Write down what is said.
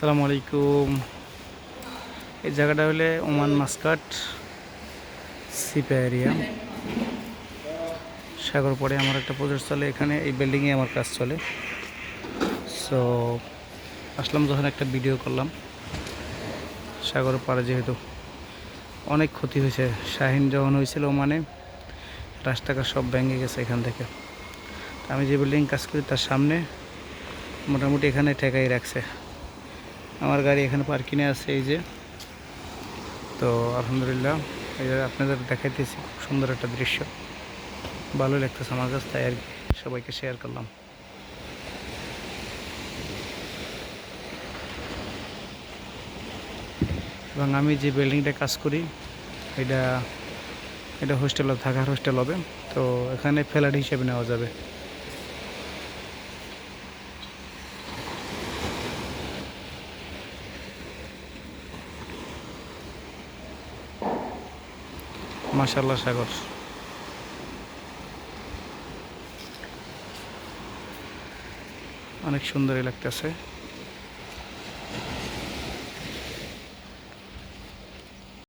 আসসালামু আলাইকুম। এই জায়গাটা হলে ওমান মাস্কাট সিপা এরিয়া। সাগর পরে আমার একটা প্রজেক্ট চলে, এখানে এই বিল্ডিংয়ে আমার কাজ চলে। সো আসলাম, যখন একটা ভিডিও করলাম। সাগর পাড়ে যেহেতু অনেক ক্ষতি হয়েছে, শাহিন যখন হয়েছিল ওমানে রাস্তাঘাট সব ভেঙে গেছে এখান থেকে। আমি যে বিল্ডিং কাজ করি তার সামনে মোটামুটি এখানে ঠেকাই রাখছে। আমার গাড়ি এখানে পার্কিংয়ে আছে এই যে। তো আলহামদুলিল্লাহ, এই যে আপনাদের দেখাইতেছি, খুব সুন্দর একটা দৃশ্য, ভালো লাগতেছে আমার কাছে, তাই আর কি সবাইকে শেয়ার করলাম। এবং আমি যে বিল্ডিংটা কাজ করি এটা এটা হোস্টেল, থাকার হোস্টেল হবে। তো এখানে ফ্ল্যাট হিসেবে নেওয়া যাবে। মাশাআল্লাহ, সাগর অনেক সুন্দরই লাগতেছে।